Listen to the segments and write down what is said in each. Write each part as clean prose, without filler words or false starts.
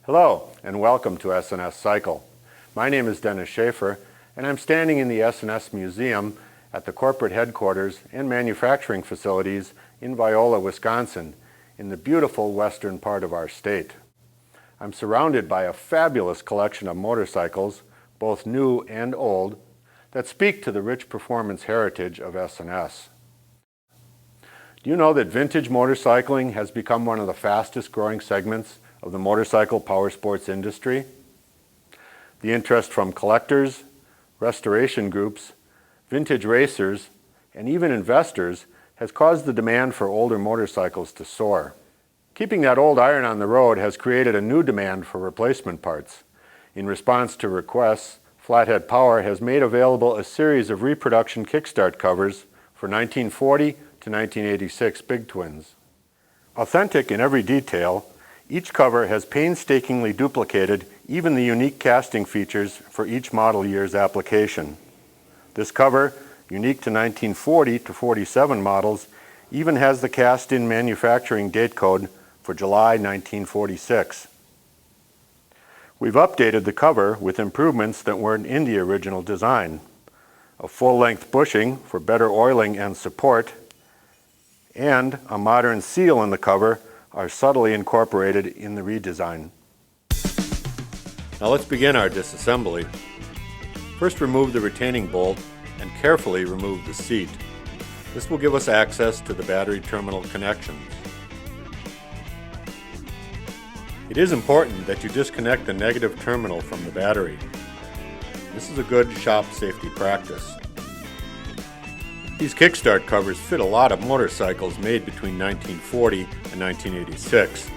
Hello and welcome to S&S Cycle. My name is Dennis Schaefer and I'm standing in the S&S Museum at the corporate headquarters and manufacturing facilities in Viola, Wisconsin, in the beautiful western part of our state. I'm surrounded by a fabulous collection of motorcycles, both new and old, that speak to the rich performance heritage of S&S. Do you know that vintage motorcycling has become one of the fastest growing segments of the motorcycle power sports industry? The interest from collectors, restoration groups, vintage racers, and even investors has caused the demand for older motorcycles to soar. Keeping that old iron on the road has created a new demand for replacement parts. In response to requests, Flathead Power has made available a series of reproduction kickstart covers for 1940 to 1986 big twins. Authentic in every detail, each cover has painstakingly duplicated even the unique casting features for each model year's application. This cover, unique to 1940 to 47 models, even has the cast-in manufacturing date code for July 1946. We've updated the cover with improvements that weren't in the original design. A full-length bushing for better oiling and support, and a modern seal in the cover are subtly incorporated in the redesign. Now let's begin our disassembly. First, remove the retaining bolt and carefully remove the seat. This will give us access to the battery terminal connections. It is important that you disconnect the negative terminal from the battery. This is a good shop safety practice. These kickstart covers fit a lot of motorcycles made between 1940 and 1986.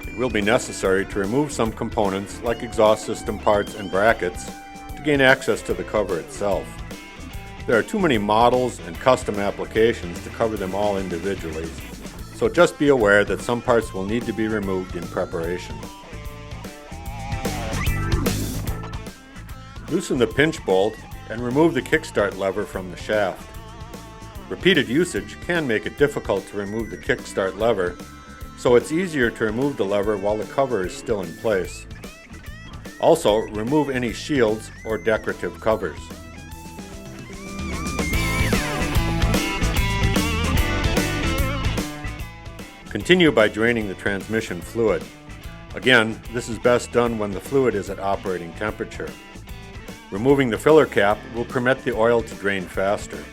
It will be necessary to remove some components like exhaust system parts and brackets to gain access to the cover itself. There are too many models and custom applications to cover them all individually, so just be aware that some parts will need to be removed in preparation. Loosen the pinch bolt and remove the kickstart lever from the shaft. Repeated usage can make it difficult to remove the kickstart lever, so it's easier to remove the lever while the cover is still in place. Also, remove any shields or decorative covers. Continue by draining the transmission fluid. Again, this is best done when the fluid is at operating temperature. Removing the filler cap will permit the oil to drain faster.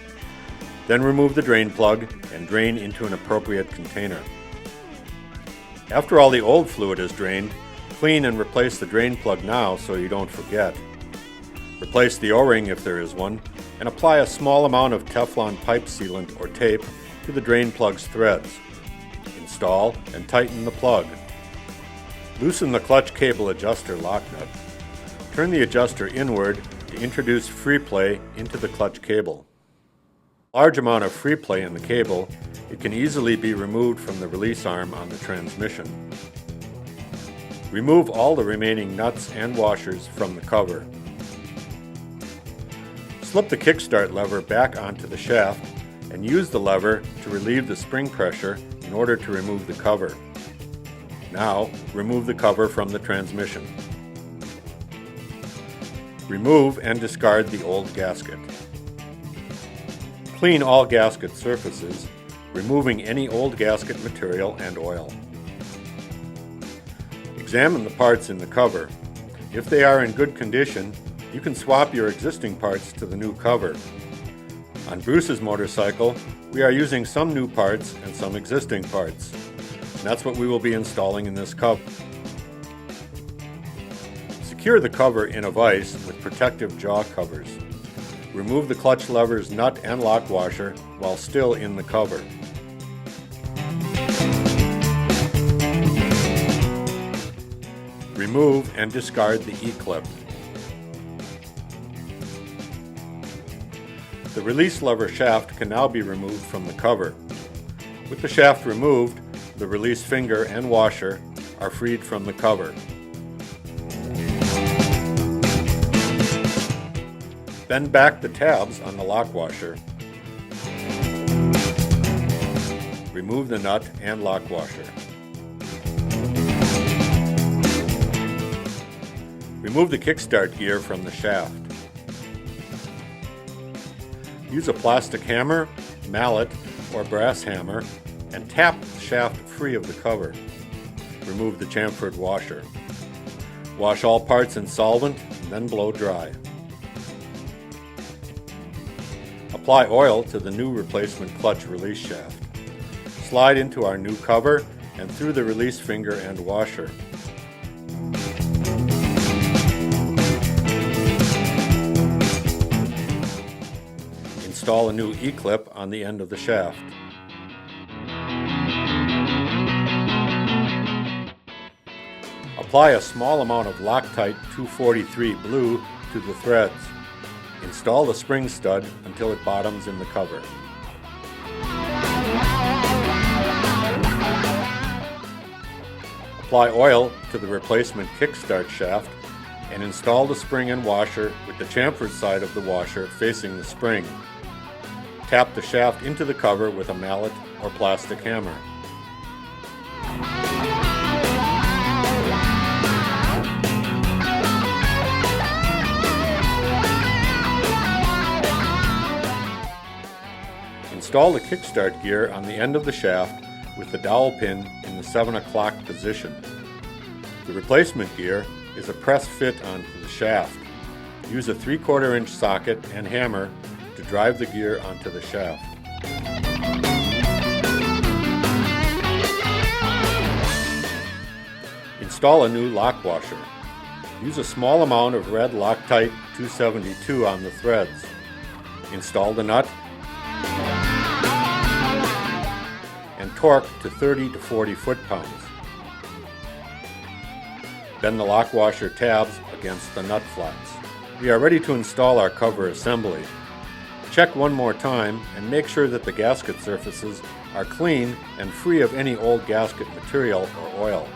Then remove the drain plug and drain into an appropriate container. After all the old fluid is drained, clean and replace the drain plug now so you don't forget. Replace the O-ring if there is one, and apply a small amount of teflon pipe sealant or tape to the drain plug's threads. Install and tighten the plug. Loosen the clutch cable adjuster lock nut. Turn the adjuster inward to introduce free play into the clutch cable. Large amount of free play in the cable, it can easily be removed from the release arm on the transmission. Remove all the remaining nuts and washers from the cover. Slip the kickstart lever back onto the shaft and use the lever to relieve the spring pressure in order to remove the cover. Now, remove the cover from the transmission. Remove and discard the old gasket. Clean all gasket surfaces, removing any old gasket material and oil. Examine the parts in the cover. If they are in good condition, you can swap your existing parts to the new cover. On Bruce's motorcycle, we are using some new parts and some existing parts. And that's what we will be installing in this cover. Secure the cover in a vise with protective jaw covers. Remove the clutch lever's nut and lock washer while still in the cover. Remove and discard the E-clip. The release lever shaft can now be removed from the cover. With the shaft removed, the release finger and washer are freed from the cover. Bend back the tabs on the lock washer. Remove the nut and lock washer. Remove the kickstart gear from the shaft. Use a plastic hammer, mallet, or brass hammer and tap the shaft free of the cover. Remove the chamfered washer. Wash all parts in solvent and then blow dry. Apply oil to the new replacement clutch release shaft. Slide into our new cover and through the release finger and washer. Install a new E-clip on the end of the shaft. Apply a small amount of Loctite 243 blue to the threads. Install the spring stud until it bottoms in the cover. Apply oil to the replacement kickstart shaft and install the spring and washer with the chamfered side of the washer facing the spring. Tap the shaft into the cover with a mallet or plastic hammer. Install the kickstart gear on the end of the shaft with the dowel pin in the 7 o'clock position. The replacement gear is a press fit onto the shaft. Use a 3/4 inch socket and hammer to drive the gear onto the shaft. Install a new lock washer. Use a small amount of red Loctite 272 on the threads. Install the nut and torque to 30 to 40 foot-pounds. Bend the lock washer tabs against the nut flats. We are ready to install our cover assembly. Check one more time and make sure that the gasket surfaces are clean and free of any old gasket material or oil.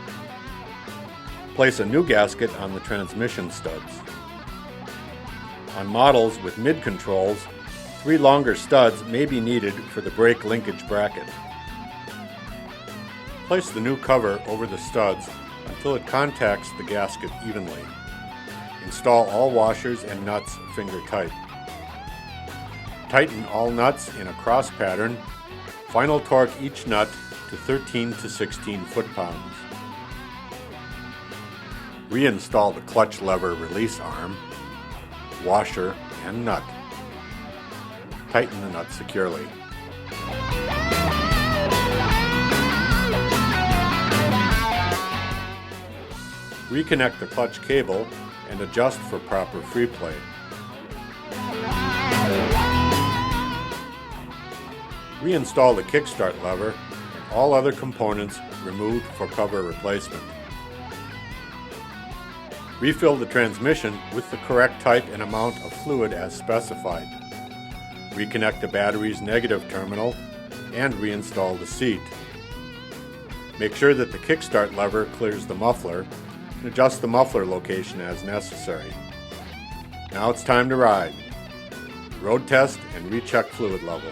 Place a new gasket on the transmission studs. On models with mid-controls, 3 longer studs may be needed for the brake linkage bracket. Place the new cover over the studs until it contacts the gasket evenly. Install all washers and nuts finger tight. Tighten all nuts in a cross pattern. Final torque each nut to 13 to 16 foot-pounds. Reinstall the clutch lever release arm, washer, and nut. Tighten the nut securely. Reconnect the clutch cable and adjust for proper free play. Reinstall the kickstart lever and all other components removed for cover replacement. Refill the transmission with the correct type and amount of fluid as specified. Reconnect the battery's negative terminal and reinstall the seat. Make sure that the kickstart lever clears the muffler and adjust the muffler location as necessary. Now it's time to ride. Road test and recheck fluid level.